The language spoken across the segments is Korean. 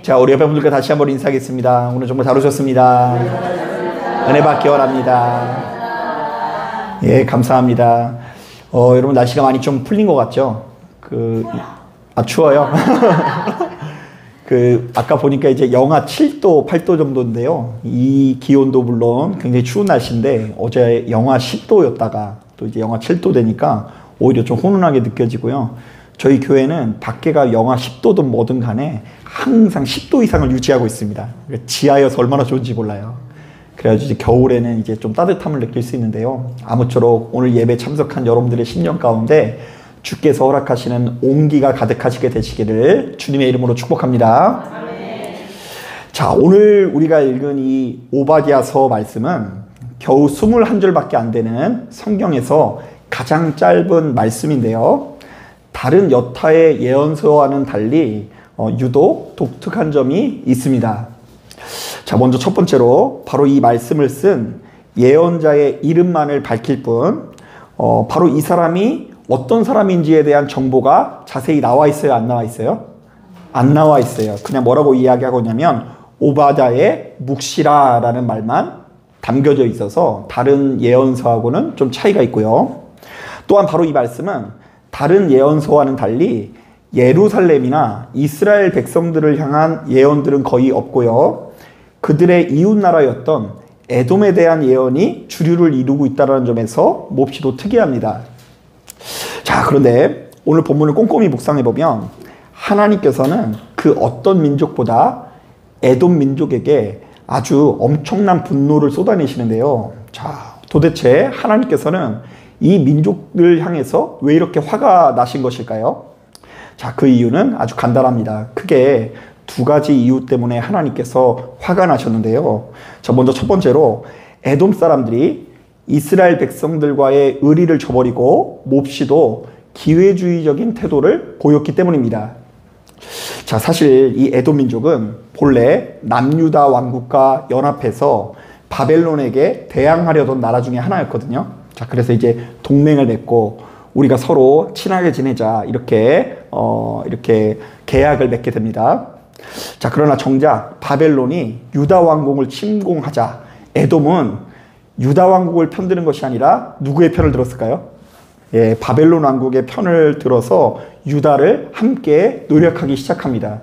자, 우리 옆에 분들과 다시 한번 인사하겠습니다. 오늘 정말 잘 오셨습니다. 은혜 받기 원합니다. 예, 감사합니다. 여러분 날씨가 많이 좀 풀린 것 같죠? 추워요. 아까 보니까 이제 영하 7도, 8도 정도인데요. 이 기온도 물론 굉장히 추운 날씨인데 어제 영하 10도였다가 또 이제 영하 7도 되니까 오히려 좀 훈훈하게 느껴지고요. 저희 교회는 밖에가 영하 10도든 뭐든 간에 항상 10도 이상을 유지하고 있습니다. 지하여서 얼마나 좋은지 몰라요. 그래가지고 이제 겨울에는 이제 좀 따뜻함을 느낄 수 있는데요. 아무쪼록 오늘 예배 참석한 여러분들의 심령 가운데 주께서 허락하시는 온기가 가득하시게 되시기를 주님의 이름으로 축복합니다. 아멘. 자, 오늘 우리가 읽은 이 오바댜서 말씀은 겨우 21절밖에 안 되는 성경에서 가장 짧은 말씀인데요. 다른 여타의 예언서와는 달리 유독 독특한 점이 있습니다. 자, 먼저 첫 번째로 바로 이 말씀을 쓴 예언자의 이름만을 밝힐 뿐 바로 이 사람이 어떤 사람인지에 대한 정보가 자세히 나와 있어요? 안 나와 있어요? 안 나와 있어요. 그냥 뭐라고 이야기하고 있냐면 오바댜의 묵시라라는 말만 담겨져 있어서 다른 예언서하고는 좀 차이가 있고요. 또한 바로 이 말씀은 다른 예언서와는 달리 예루살렘이나 이스라엘 백성들을 향한 예언들은 거의 없고요. 그들의 이웃나라였던 에돔에 대한 예언이 주류를 이루고 있다는 점에서 몹시도 특이합니다. 자, 그런데 오늘 본문을 꼼꼼히 묵상해보면 하나님께서는 그 어떤 민족보다 에돔 민족에게 아주 엄청난 분노를 쏟아내시는데요. 자, 도대체 하나님께서는 이 민족을 향해서 왜 이렇게 화가 나신 것일까요? 자, 그 이유는 아주 간단합니다. 크게 두 가지 이유 때문에 하나님께서 화가 나셨는데요. 자, 먼저 첫 번째로 에돔 사람들이 이스라엘 백성들과의 의리를 저버리고 몹시도 기회주의적인 태도를 보였기 때문입니다. 자, 사실 이 에돔 민족은 본래 남유다 왕국과 연합해서 바벨론에게 대항하려던 나라 중에 하나였거든요. 자, 그래서 이제 동맹을 맺고 우리가 서로 친하게 지내자 이렇게 계약을 맺게 됩니다. 자, 그러나 정작 바벨론이 유다 왕국을 침공하자 에돔은 유다 왕국을 편드는 것이 아니라 누구의 편을 들었을까요? 예, 바벨론 왕국의 편을 들어서 유다를 함께 노력하기 시작합니다.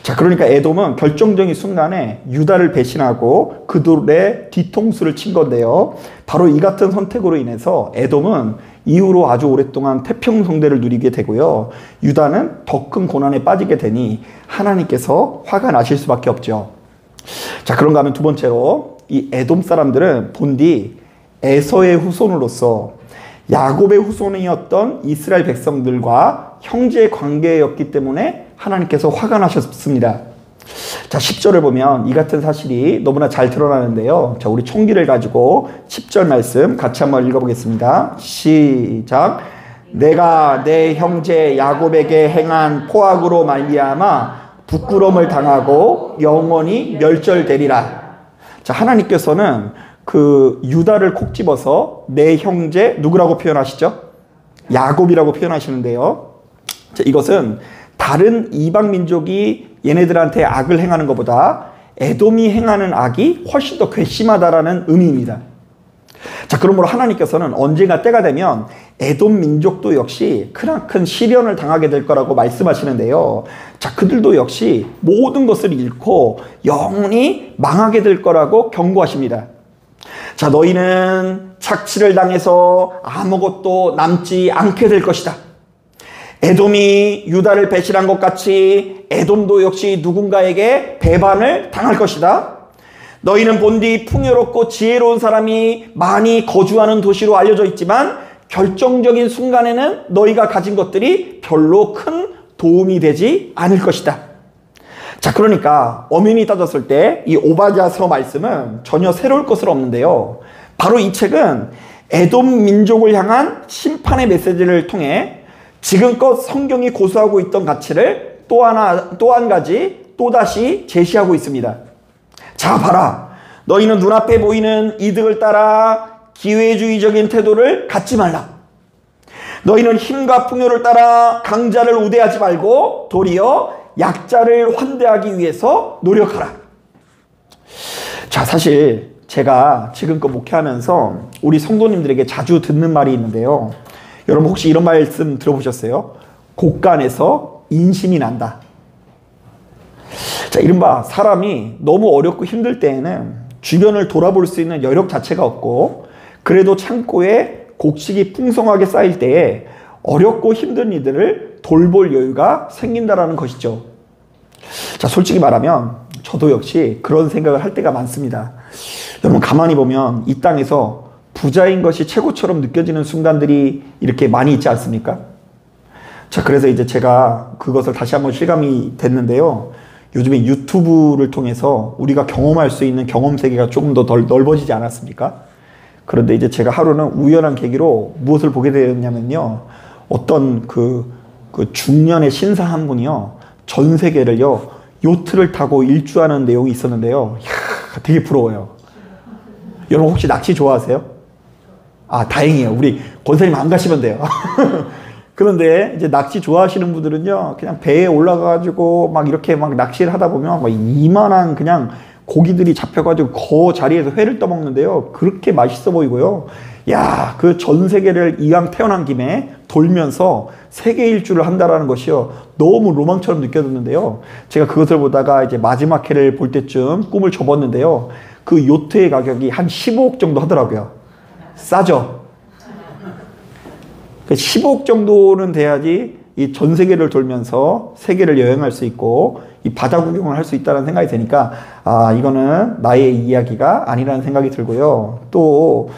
자, 그러니까 에돔은 결정적인 순간에 유다를 배신하고 그들의 뒤통수를 친 건데요. 바로 이 같은 선택으로 인해서 에돔은 이후로 아주 오랫동안 태평성대를 누리게 되고요. 유다는 더 큰 고난에 빠지게 되니 하나님께서 화가 나실 수밖에 없죠. 자, 그런가 하면 두 번째로 이 에돔 사람들은 본디 에서의 후손으로서 야곱의 후손이었던 이스라엘 백성들과 형제 관계였기 때문에 하나님께서 화가 나셨습니다. 자, 10절을 보면 이 같은 사실이 너무나 잘 드러나는데요. 자, 우리 총기를 가지고 10절 말씀 같이 한번 읽어보겠습니다. 시작. 내가 내 형제 야곱에게 행한 포악으로 말미암아 부끄러움을 당하고 영원히 멸절되리라. 자, 하나님께서는 그 유다를 콕 집어서 내 형제 누구라고 표현하시죠? 야곱이라고 표현하시는데요. 자, 이것은 다른 이방 민족이 얘네들한테 악을 행하는 것보다 에돔이 행하는 악이 훨씬 더 괘씸하다라는 의미입니다. 자, 그러므로 하나님께서는 언젠가 때가 되면 에돔 민족도 역시 크나큰 시련을 당하게 될 거라고 말씀하시는데요. 자, 그들도 역시 모든 것을 잃고 영원히 망하게 될 거라고 경고하십니다. 자, 너희는 착취를 당해서 아무것도 남지 않게 될 것이다. 에돔이 유다를 배신한 것 같이 에돔도 역시 누군가에게 배반을 당할 것이다. 너희는 본디 풍요롭고 지혜로운 사람이 많이 거주하는 도시로 알려져 있지만 결정적인 순간에는 너희가 가진 것들이 별로 큰 도움이 되지 않을 것이다. 자, 그러니까 엄연히 따졌을 때 이 오바댜서 말씀은 전혀 새로울 것은 없는데요. 바로 이 책은 에돔 민족을 향한 심판의 메시지를 통해 지금껏 성경이 고수하고 있던 가치를 또 한 가지 또다시 제시하고 있습니다. 자, 봐라. 너희는 눈앞에 보이는 이득을 따라 기회주의적인 태도를 갖지 말라. 너희는 힘과 풍요를 따라 강자를 우대하지 말고 도리어 약자를 환대하기 위해서 노력하라. 자, 사실 제가 지금껏 목회하면서 우리 성도님들에게 자주 듣는 말이 있는데요. 여러분 혹시 이런 말씀 들어보셨어요? 곳간에서 인심이 난다. 자, 이른바 사람이 너무 어렵고 힘들 때에는 주변을 돌아볼 수 있는 여력 자체가 없고, 그래도 창고에 곡식이 풍성하게 쌓일 때에 어렵고 힘든 이들을 돌볼 여유가 생긴다라는 것이죠. 자, 솔직히 말하면 저도 역시 그런 생각을 할 때가 많습니다. 여러분 가만히 보면 이 땅에서 부자인 것이 최고처럼 느껴지는 순간들이 이렇게 많이 있지 않습니까? 자, 그래서 이제 제가 그것을 다시 한번 실감이 됐는데요. 요즘에 유튜브를 통해서 우리가 경험할 수 있는 경험 세계가 조금 더 넓어지지 않았습니까? 그런데 이제 제가 하루는 우연한 계기로 무엇을 보게 되었냐면요. 어떤 그 중년의 신사 한 분이요. 전 세계를요. 요트를 타고 일주하는 내용이 있었는데요. 이야, 되게 부러워요. 여러분 혹시 낚시 좋아하세요? 아, 다행이에요. 우리 권사님 안 가시면 돼요. 그런데 이제 낚시 좋아하시는 분들은요, 그냥 배에 올라가가지고 막 이렇게 막 낚시를 하다 보면 막 이만한 그냥 고기들이 잡혀가지고 그 자리에서 회를 떠먹는데요. 그렇게 맛있어 보이고요. 야, 그 전 세계를 이왕 태어난 김에 돌면서 세계 일주를 한다라는 것이요. 너무 로망처럼 느껴졌는데요. 제가 그것을 보다가 이제 마지막 회를 볼 때쯤 꿈을 접었는데요. 그 요트의 가격이 한 15억 정도 하더라고요. 싸죠? 15억 정도는 돼야지 이 전 세계를 돌면서 세계를 여행할 수 있고 이 바다 구경을 할 수 있다는 생각이 드니까, 아, 이거는 나의 이야기가 아니라는 생각이 들고요. 또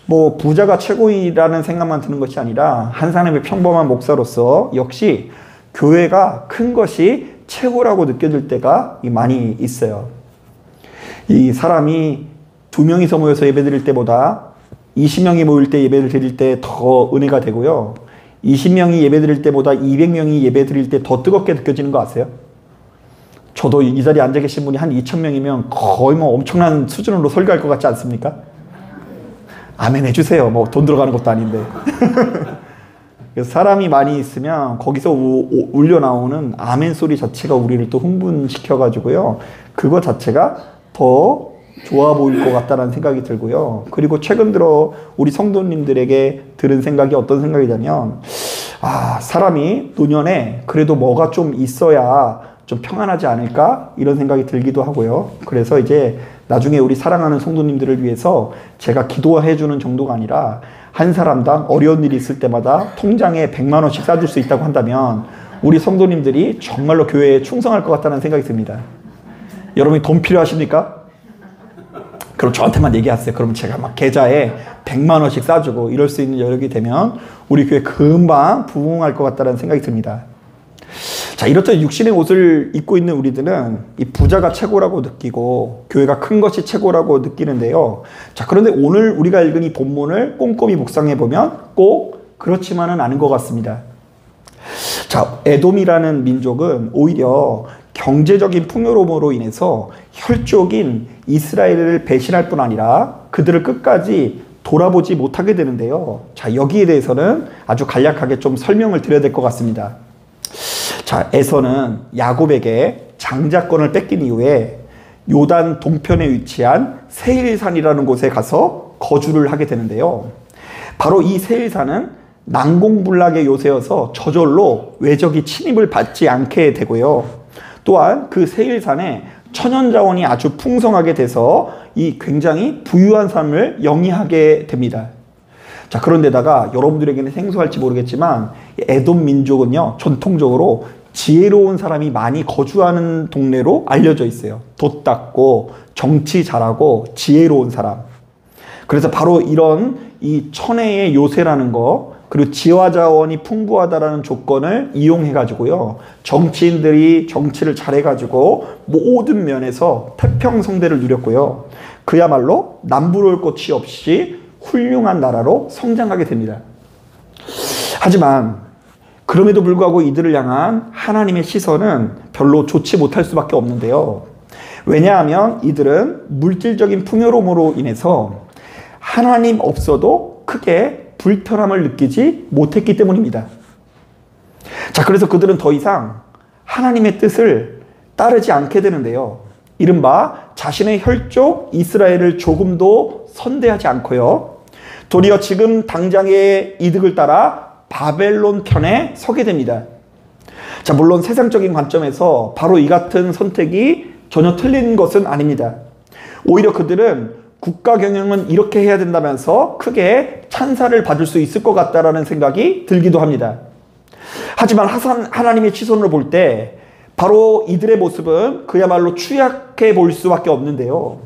뭐 부자가 최고이라는 생각만 드는 것이 아니라 한 사람의 평범한 목사로서 역시 교회가 큰 것이 최고라고 느껴질 때가 많이 있어요. 이 사람이 2명이서 모여서 예배드릴 때보다 20명이 모일 때 예배를 드릴 때 더 은혜가 되고요. 20명이 예배드릴 때보다 200명이 예배드릴 때 더 뜨겁게 느껴지는 거 아세요? 저도 이 자리에 앉아 계신 분이 한 2,000명이면 거의 뭐 엄청난 수준으로 설교할 것 같지 않습니까? 아멘 해주세요. 뭐 돈 들어가는 것도 아닌데. 그래서 사람이 많이 있으면 거기서 울려 나오는 아멘 소리 자체가 우리를 또 흥분시켜가지고요. 그거 자체가 더 좋아 보일 것 같다는 생각이 들고요. 그리고 최근 들어 우리 성도님들에게 들은 생각이 어떤 생각이냐면, 아, 사람이 노년에 그래도 뭐가 좀 있어야 좀 평안하지 않을까? 이런 생각이 들기도 하고요. 그래서 이제 나중에 우리 사랑하는 성도님들을 위해서 제가 기도해 주는 정도가 아니라 한 사람당 어려운 일이 있을 때마다 통장에 100만 원씩 싸줄 수 있다고 한다면 우리 성도님들이 정말로 교회에 충성할 것 같다는 생각이 듭니다. 여러분이 돈 필요하십니까? 그럼 저한테만 얘기하세요. 그럼 제가 막 계좌에 100만 원씩 싸주고 이럴 수 있는 여력이 되면 우리 교회 금방 부흥할 것 같다는 생각이 듭니다. 자, 이렇듯 육신의 옷을 입고 있는 우리들은 이 부자가 최고라고 느끼고 교회가 큰 것이 최고라고 느끼는데요. 자, 그런데 오늘 우리가 읽은 이 본문을 꼼꼼히 묵상해 보면 꼭 그렇지만은 않은 것 같습니다. 자, 에돔이라는 민족은 오히려 경제적인 풍요로움으로 인해서 혈족인 이스라엘을 배신할 뿐 아니라 그들을 끝까지 돌아보지 못하게 되는데요. 자, 여기에 대해서는 아주 간략하게 좀 설명을 드려야 될 것 같습니다. 자, 에서는 야곱에게 장자권을 뺏긴 이후에 요단 동편에 위치한 세일산이라는 곳에 가서 거주를 하게 되는데요. 바로 이 세일산은 난공불락의 요새여서 저절로 외적이 침입을 받지 않게 되고요. 또한 그 세일산에 천연자원이 아주 풍성하게 돼서 이 굉장히 부유한 삶을 영위하게 됩니다. 자, 그런데다가 여러분들에게는 생소할지 모르겠지만 에돔 민족은요, 전통적으로 지혜로운 사람이 많이 거주하는 동네로 알려져 있어요. 돛닦고 정치 잘하고 지혜로운 사람. 그래서 바로 이런 이 천혜의 요새라는 거, 그리고 지화자원이 풍부하다라는 조건을 이용해 가지고요, 정치인들이 정치를 잘해 가지고 모든 면에서 태평성대를 누렸고요. 그야말로 남부러울 것이 없이 훌륭한 나라로 성장하게 됩니다. 하지만 그럼에도 불구하고 이들을 향한 하나님의 시선은 별로 좋지 못할 수밖에 없는데요. 왜냐하면 이들은 물질적인 풍요로움으로 인해서 하나님 없어도 크게 불편함을 느끼지 못했기 때문입니다. 자, 그래서 그들은 더 이상 하나님의 뜻을 따르지 않게 되는데요. 이른바 자신의 혈족 이스라엘을 조금도 선대하지 않고요. 도리어 지금 당장의 이득을 따라 바벨론 편에 서게 됩니다. 자, 물론 세상적인 관점에서 바로 이 같은 선택이 전혀 틀린 것은 아닙니다. 오히려 그들은 국가 경영은 이렇게 해야 된다면서 크게 찬사를 받을 수 있을 것 같다라는 생각이 들기도 합니다. 하지만 하나님의 시선으로 볼 때 바로 이들의 모습은 그야말로 추약해 보일 수밖에 없는데요.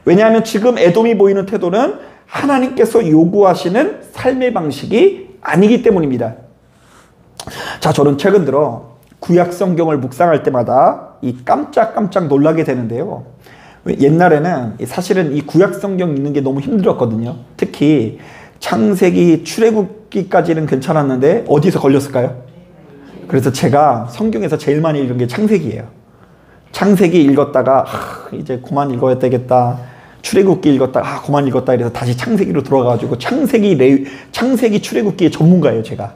왜냐하면 지금 에돔이 보이는 태도는 하나님께서 요구하시는 삶의 방식이 아니기 때문입니다. 자, 저는 최근 들어 구약 성경을 묵상할 때마다 이 깜짝깜짝 놀라게 되는데요. 옛날에는 사실은 이 구약 성경 읽는 게 너무 힘들었거든요. 특히 창세기, 출애굽기까지는 괜찮았는데 어디서 걸렸을까요? 그래서 제가 성경에서 제일 많이 읽은 게 창세기예요. 창세기 읽었다가 이제 그만 읽어야 되겠다. 출애굽기 읽었다가 그만 읽었다. 이래서 다시 창세기로 돌아가가지고 창세기 출애굽기의 전문가예요, 제가.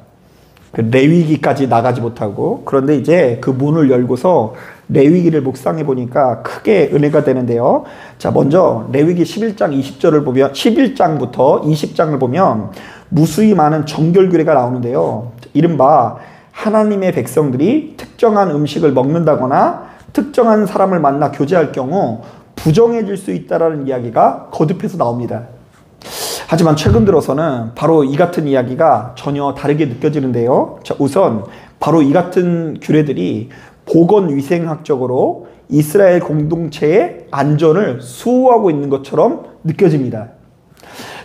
레위기까지 나가지 못하고. 그런데 이제 그 문을 열고서 레위기를 묵상해 보니까 크게 은혜가 되는데요. 자, 먼저 레위기 11장 20절을 보면 11장부터 20장을 보면 무수히 많은 정결규례가 나오는데요. 이른바 하나님의 백성들이 특정한 음식을 먹는다거나 특정한 사람을 만나 교제할 경우 부정해질 수 있다는 이야기가 거듭해서 나옵니다. 하지만 최근 들어서는 바로 이 같은 이야기가 전혀 다르게 느껴지는데요. 자, 우선 바로 이 같은 규례들이 보건위생학적으로 이스라엘 공동체의 안전을 수호하고 있는 것처럼 느껴집니다.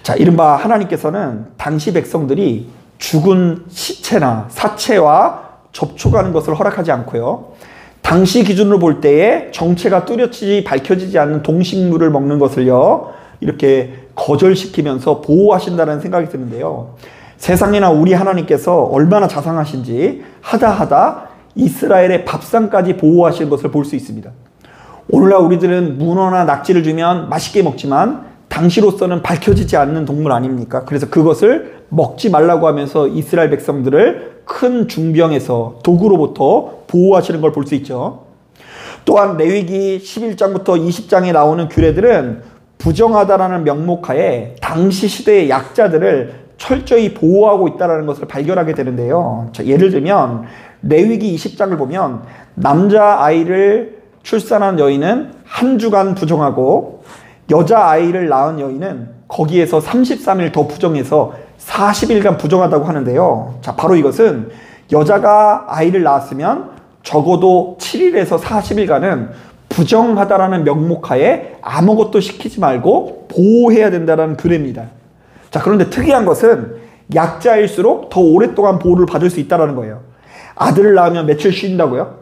자, 이른바 하나님께서는 당시 백성들이 죽은 시체나 사체와 접촉하는 것을 허락하지 않고요. 당시 기준으로 볼 때에 정체가 뚜렷이 밝혀지지 않는 동식물을 먹는 것을요, 이렇게 거절시키면서 보호하신다는 생각이 드는데요. 세상에나 우리 하나님께서 얼마나 자상하신지 하다 이스라엘의 밥상까지 보호하시는 것을 볼 수 있습니다. 오늘날 우리들은 문어나 낙지를 주면 맛있게 먹지만 당시로서는 밝혀지지 않는 동물 아닙니까? 그래서 그것을 먹지 말라고 하면서 이스라엘 백성들을 큰 중병에서 독으로부터 보호하시는 걸 볼 수 있죠. 또한 레위기 11장부터 20장에 나오는 규례들은 부정하다라는 명목하에 당시 시대의 약자들을 철저히 보호하고 있다는 것을 발견하게 되는데요. 자, 예를 들면 레위기 20장을 보면 남자아이를 출산한 여인은 한 주간 부정하고 여자아이를 낳은 여인은 거기에서 33일 더 부정해서 40일간 부정하다고 하는데요. 자, 바로 이것은 여자가 아이를 낳았으면 적어도 7일에서 40일간은 부정하다라는 명목하에 아무것도 시키지 말고 보호해야 된다는 규례입니다. 자, 그런데 특이한 것은 약자일수록 더 오랫동안 보호를 받을 수 있다는 거예요. 아들을 낳으면 며칠 쉰다고요?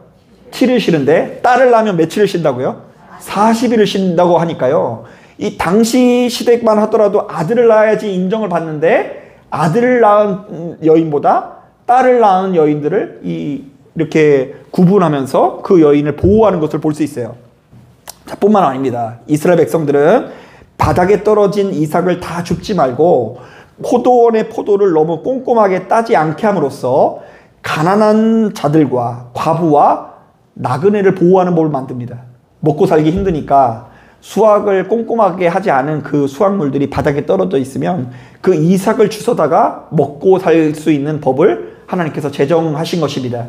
7일 쉬는데 딸을 낳으면 며칠을 쉰다고요? 40일을 쉰다고 하니까요. 이 당시 시대만 하더라도 아들을 낳아야지 인정을 받는데 아들을 낳은 여인보다 딸을 낳은 여인들을 이렇게 구분하면서 그 여인을 보호하는 것을 볼 수 있어요. 자, 뿐만 아닙니다. 이스라엘 백성들은 바닥에 떨어진 이삭을 다 줍지 말고 포도원의 포도를 너무 꼼꼼하게 따지 않게 함으로써 가난한 자들과 과부와 나그네를 보호하는 법을 만듭니다. 먹고 살기 힘드니까 수확을 꼼꼼하게 하지 않은 그 수확물들이 바닥에 떨어져 있으면 그 이삭을 주워다가 먹고 살 수 있는 법을 하나님께서 제정하신 것입니다.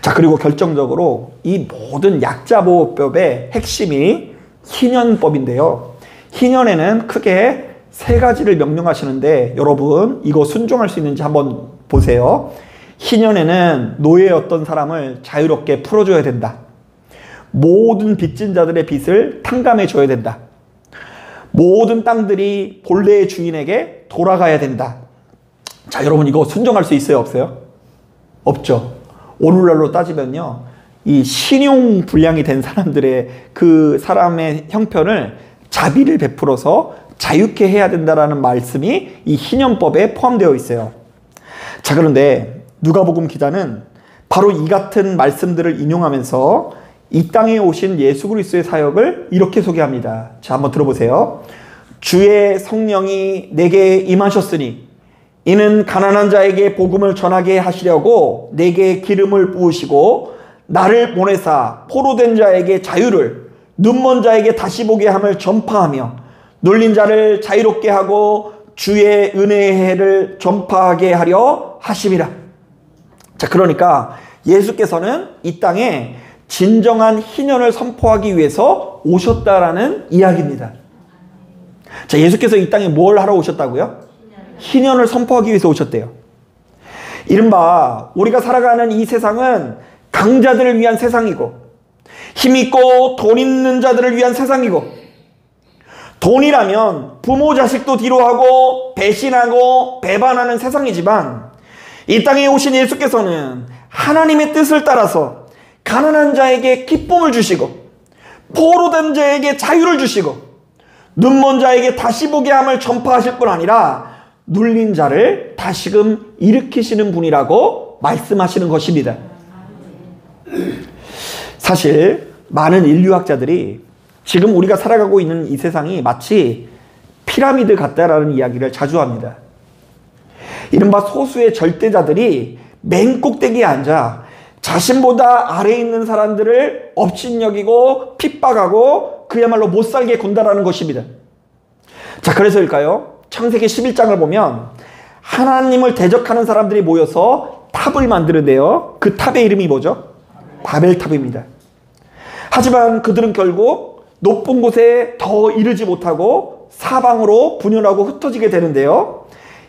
자, 그리고 결정적으로 이 모든 약자보호법의 핵심이 희년법인데요. 희년에는 크게 세 가지를 명령하시는데 여러분 이거 순종할 수 있는지 한번 보세요. 희년에는 노예였던 사람을 자유롭게 풀어줘야 된다. 모든 빚진 자들의 빚을 탕감해 줘야 된다. 모든 땅들이 본래의 주인에게 돌아가야 된다. 자, 여러분 이거 순종할 수 있어요, 없어요? 없죠. 오늘날로 따지면요, 이 신용불량이 된 사람들의 그 사람의 형편을 자비를 베풀어서 자유케 해야 된다라는 말씀이 이 희년법에 포함되어 있어요. 자, 그런데 누가복음 기자는 바로 이 같은 말씀들을 인용하면서 이 땅에 오신 예수 그리스도의 사역을 이렇게 소개합니다. 자, 한번 들어보세요. 주의 성령이 내게 임하셨으니 이는 가난한 자에게 복음을 전하게 하시려고 내게 기름을 부으시고 나를 보내사 포로된 자에게 자유를, 눈먼 자에게 다시 보게 함을 전파하며 눌린 자를 자유롭게 하고 주의 은혜의 해를 전파하게 하려 하심이라. 자, 그러니까 예수께서는 이 땅에 진정한 희년을 선포하기 위해서 오셨다라는 이야기입니다. 자, 예수께서 이 땅에 뭘 하러 오셨다고요? 희년을 선포하기 위해서 오셨대요. 이른바 우리가 살아가는 이 세상은 강자들을 위한 세상이고, 힘있고 돈 있는 자들을 위한 세상이고, 돈이라면 부모 자식도 뒤로하고 배신하고 배반하는 세상이지만, 이 땅에 오신 예수께서는 하나님의 뜻을 따라서 가난한 자에게 기쁨을 주시고, 포로된 자에게 자유를 주시고, 눈먼 자에게 다시 보게 함을 전파하실 뿐 아니라 눌린 자를 다시금 일으키시는 분이라고 말씀하시는 것입니다. 사실 많은 인류학자들이 지금 우리가 살아가고 있는 이 세상이 마치 피라미드 같다라는 이야기를 자주 합니다. 이른바 소수의 절대자들이 맨 꼭대기에 앉아 자신보다 아래에 있는 사람들을 업신여기고 핍박하고 그야말로 못살게 군다라는 것입니다. 자, 그래서일까요? 창세기 11장을 보면 하나님을 대적하는 사람들이 모여서 탑을 만드는데요, 그 탑의 이름이 뭐죠? 바벨탑입니다. 하지만 그들은 결국 높은 곳에 더 이르지 못하고 사방으로 분열하고 흩어지게 되는데요,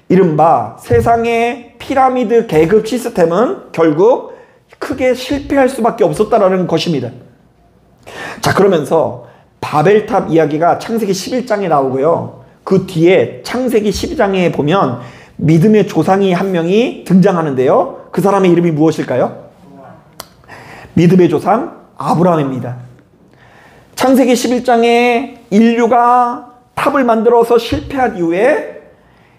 이른바 세상의 피라미드 계급 시스템은 결국 크게 실패할 수밖에 없었다라는 것입니다. 자, 그러면서 바벨탑 이야기가 창세기 11장에 나오고요, 그 뒤에 창세기 12장에 보면 믿음의 조상이 한 명이 등장하는데요, 그 사람의 이름이 무엇일까요? 믿음의 조상 아브라함입니다. 창세기 11장에 인류가 탑을 만들어서 실패한 이후에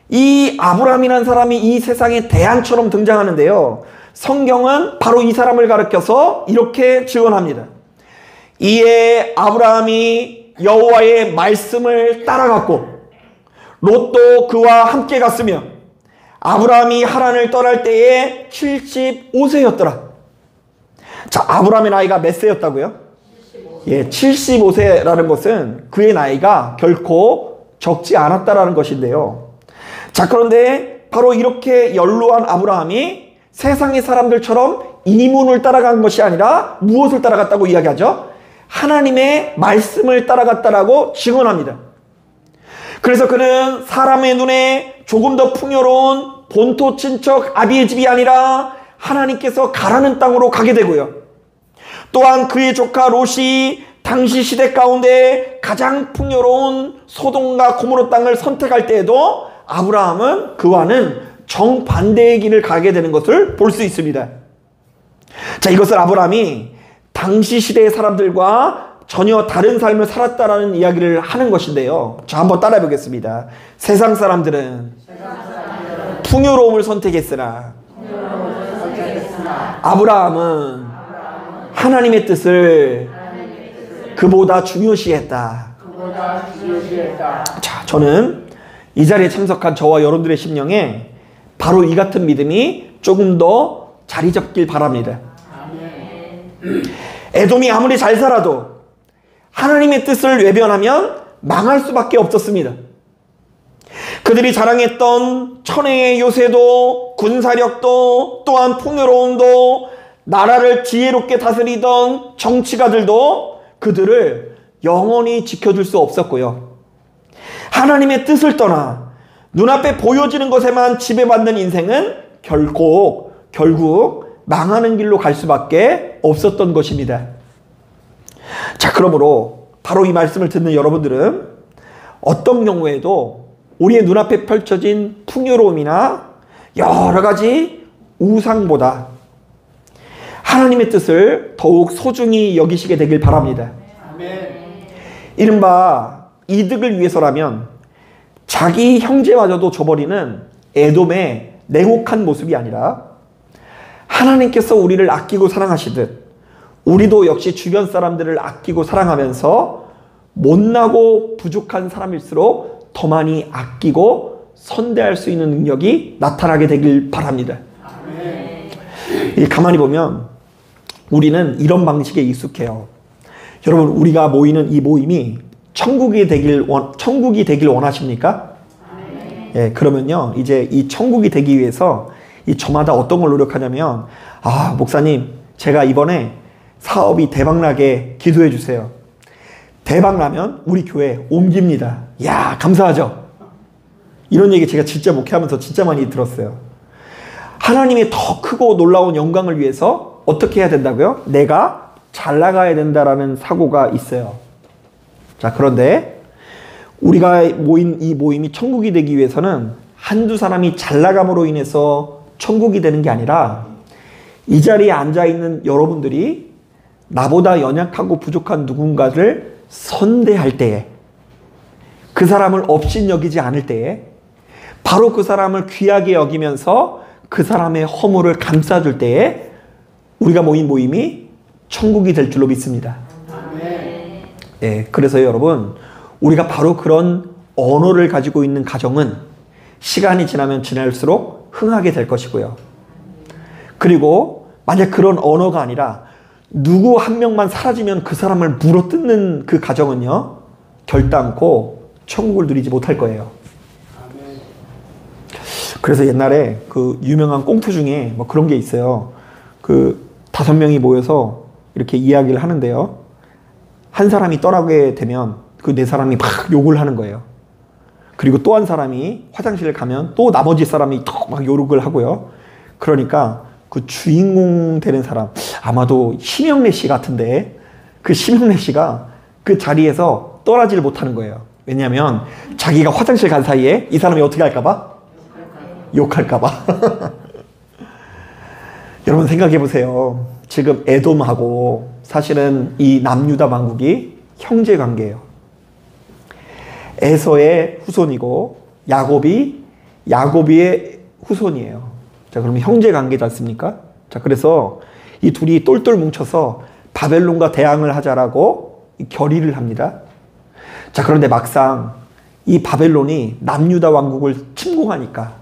이 아브라함이라는 사람이 이 세상의 대안처럼 등장하는데요, 성경은 바로 이 사람을 가리켜서 이렇게 증언합니다. 이에 아브라함이 여호와의 말씀을 따라갔고 롯도 그와 함께 갔으며 아브라함이 하란을 떠날 때에 75세였더라. 자, 아브라함의 나이가 몇 세였다고요? 75세라는 것은 그의 나이가 결코 적지 않았다라는 것인데요. 자, 그런데 바로 이렇게 연로한 아브라함이 세상의 사람들처럼 이문을 따라간 것이 아니라 무엇을 따라갔다고 이야기하죠? 하나님의 말씀을 따라갔다라고 증언합니다. 그래서 그는 사람의 눈에 조금 더 풍요로운 본토 친척 아비의 집이 아니라 하나님께서 가라는 땅으로 가게 되고요, 또한 그의 조카 롯이 당시 시대 가운데 가장 풍요로운 소돔과 고모로 땅을 선택할 때에도 아브라함은 그와는 정반대의 길을 가게 되는 것을 볼 수 있습니다. 자, 이것을 아브라함이 당시 시대의 사람들과 전혀 다른 삶을 살았다라는 이야기를 하는 것인데요. 자, 한번 따라해 보겠습니다. 세상 사람들은 풍요로움을 선택했으나 아브라함은 하나님의 뜻을 그보다 중요시했다. 자, 저는 이 자리에 참석한 저와 여러분들의 심령에 바로 이 같은 믿음이 조금 더 자리 잡길 바랍니다. 에돔이 아무리 잘 살아도 하나님의 뜻을 외변하면 망할 수밖에 없었습니다. 그들이 자랑했던 천혜의 요새도 군사력도 또한 풍요로움도 나라를 지혜롭게 다스리던 정치가들도 그들을 영원히 지켜줄 수 없었고요, 하나님의 뜻을 떠나 눈앞에 보여지는 것에만 지배받는 인생은 결국 망하는 길로 갈 수밖에 없었던 것입니다. 자, 그러므로 바로 이 말씀을 듣는 여러분들은 어떤 경우에도 우리의 눈앞에 펼쳐진 풍요로움이나 여러 가지 우상보다 하나님의 뜻을 더욱 소중히 여기시게 되길 바랍니다. 이른바 이득을 위해서라면 자기 형제마저도 줘버리는 에돔의 냉혹한 모습이 아니라 하나님께서 우리를 아끼고 사랑하시듯 우리도 역시 주변 사람들을 아끼고 사랑하면서 못나고 부족한 사람일수록 더 많이 아끼고 선대할 수 있는 능력이 나타나게 되길 바랍니다. 가만히 보면 우리는 이런 방식에 익숙해요. 여러분, 우리가 모이는 이 모임이 천국이 되길 원하십니까? 예, 그러면요, 이제 이 천국이 되기 위해서 이 저마다 어떤 걸 노력하냐면, 아, 목사님, 제가 이번에 사업이 대박나게 기도해 주세요. 대박나면 우리 교회 옮깁니다. 야, 감사하죠? 이런 얘기 제가 진짜 목회하면서 진짜 많이 들었어요. 하나님의 더 크고 놀라운 영광을 위해서 어떻게 해야 된다고요? 내가 잘 나가야 된다라는 사고가 있어요. 자, 그런데 우리가 모인 이 모임이 천국이 되기 위해서는 한두 사람이 잘 나감으로 인해서 천국이 되는 게 아니라 이 자리에 앉아있는 여러분들이 나보다 연약하고 부족한 누군가를 선대할 때에, 그 사람을 업신여기지 않을 때에, 바로 그 사람을 귀하게 여기면서 그 사람의 허물을 감싸줄 때에 우리가 모인 모임이 천국이 될 줄로 믿습니다. 예, 그래서 여러분, 우리가 바로 그런 언어를 가지고 있는 가정은 시간이 지나면 지날수록 흥하게 될 것이고요. 그리고 만약 그런 언어가 아니라 누구 한 명만 사라지면 그 사람을 물어뜯는 그 가정은요, 결단코 천국을 누리지 못할 거예요. 그래서 옛날에 그 유명한 꽁트 중에 뭐 그런 게 있어요. 그 5명이 모여서 이렇게 이야기를 하는데요, 한 사람이 떠나게 되면 그 4사람이 막 욕을 하는 거예요. 그리고 또 한 사람이 화장실을 가면 또 나머지 사람이 막 욕을 하고요. 그러니까 그 주인공 되는 사람, 아마도 심영래 씨 같은데, 그 심영래 씨가 그 자리에서 떠나지를 못하는 거예요. 왜냐하면 자기가 화장실 간 사이에 이 사람이 어떻게 할까봐? 욕할까봐. 여러분, 생각해 보세요. 지금 에돔하고 사실은 이 남유다 왕국이 형제 관계예요. 에서의 후손이고 야곱이의 후손이에요. 자, 그러면 형제 관계지 않습니까? 자, 그래서 이 둘이 똘똘 뭉쳐서 바벨론과 대항을 하자라고 결의를 합니다. 자, 그런데 막상 이 바벨론이 남유다 왕국을 침공하니까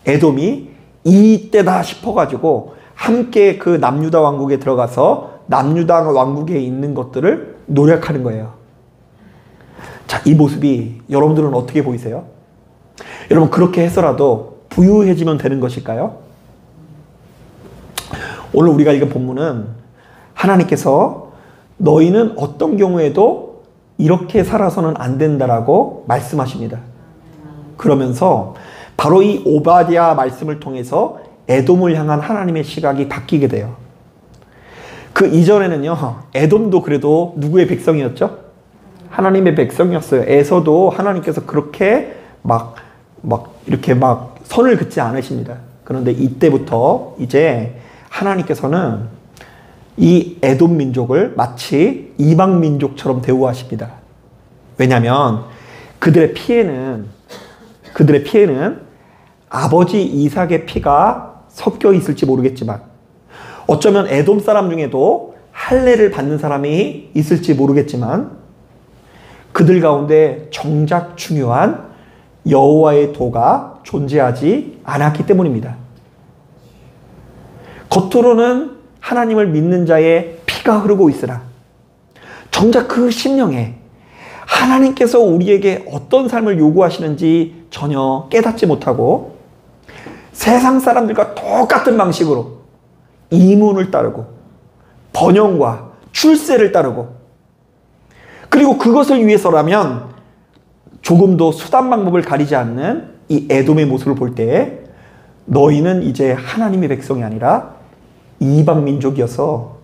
에돔이 이때다 싶어가지고 함께 그 남유다 왕국에 들어가서 남유다 왕국에 있는 것들을 노력하는 거예요. 자, 이 모습이 여러분들은 어떻게 보이세요? 여러분, 그렇게 해서라도 부유해지면 되는 것일까요? 오늘 우리가 읽은 본문은 하나님께서 너희는 어떤 경우에도 이렇게 살아서는 안 된다라고 말씀하십니다. 그러면서 바로 이 오바댜 말씀을 통해서 에돔을 향한 하나님의 시각이 바뀌게 돼요. 그 이전에는요, 에돔도 그래도 누구의 백성이었죠? 하나님의 백성이었어요. 에서도 하나님께서 그렇게 이렇게 선을 긋지 않으십니다. 그런데 이때부터 이제 하나님께서는 이 에돔 민족을 마치 이방 민족처럼 대우하십니다. 왜냐하면 그들의 피에는 아버지 이삭의 피가 섞여 있을지 모르겠지만, 어쩌면 에돔 사람 중에도 할례를 받는 사람이 있을지 모르겠지만, 그들 가운데 정작 중요한 여호와의 도가 존재하지 않았기 때문입니다. 겉으로는 하나님을 믿는 자의 피가 흐르고 있으나 정작 그 심령에 하나님께서 우리에게 어떤 삶을 요구하시는지 전혀 깨닫지 못하고 세상 사람들과 똑같은 방식으로 이문을 따르고 번영과 출세를 따르고, 그리고 그것을 위해서라면 조금도 수단 방법을 가리지 않는 이 에돔의 모습을 볼 때 너희는 이제 하나님의 백성이 아니라 이방 민족이어서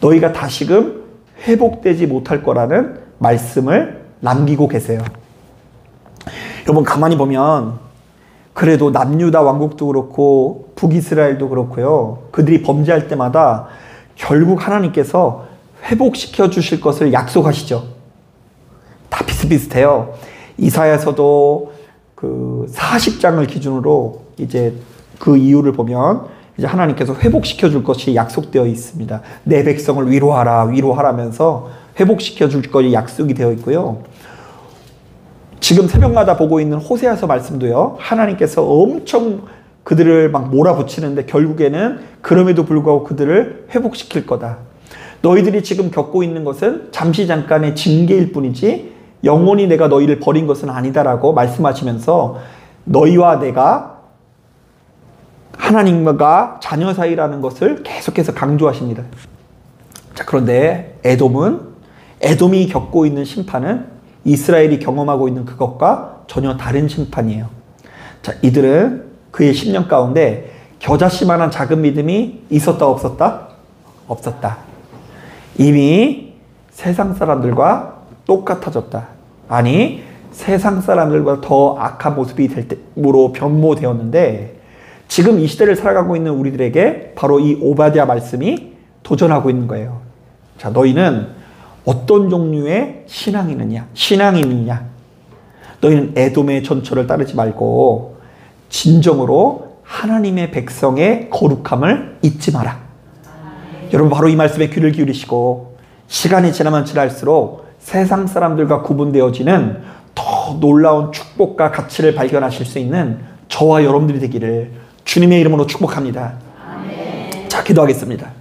너희가 다시금 회복되지 못할 거라는 말씀을 남기고 계세요. 여러분, 가만히 보면 그래도 남유다 왕국도 그렇고 북이스라엘도 그렇고요, 그들이 범죄할 때마다 결국 하나님께서 회복시켜 주실 것을 약속하시죠. 다 비슷비슷해요. 이사야서도 그 40장을 기준으로 이제 그 이유를 보면 이제 하나님께서 회복시켜 줄 것이 약속되어 있습니다. 내 백성을 위로하라면서 회복시켜 줄 것이 약속이 되어 있고요. 지금 새벽마다 보고 있는 호세아서 말씀도요, 하나님께서 엄청 그들을 막 몰아붙이는데 결국에는 그럼에도 불구하고 그들을 회복시킬 거다. 너희들이 지금 겪고 있는 것은 잠시 잠깐의 징계일 뿐이지 영원히 내가 너희를 버린 것은 아니다라고 말씀하시면서 너희와 내가 하나님과 자녀 사이라는 것을 계속해서 강조하십니다. 자, 그런데 에돔이 겪고 있는 심판은 이스라엘이 경험하고 있는 그것과 전혀 다른 심판이에요. 자, 이들은 그의 10년 가운데 겨자씨만한 작은 믿음이 있었다 없었다? 없었다. 이미 세상 사람들과 똑같아졌다. 아니, 세상 사람들과 더 악한 모습이 될 때로 변모되었는데 지금 이 시대를 살아가고 있는 우리들에게 바로 이 오바댜 말씀이 도전하고 있는 거예요. 자, 너희는 어떤 종류의 신앙이 있느냐? 너희는 에돔의 전철을 따르지 말고 진정으로 하나님의 백성의 거룩함을 잊지 마라. 여러분, 바로 이 말씀에 귀를 기울이시고 시간이 지나면 지날수록 세상 사람들과 구분되어지는 더 놀라운 축복과 가치를 발견하실 수 있는 저와 여러분들이 되기를 주님의 이름으로 축복합니다. 아멘. 자, 기도하겠습니다.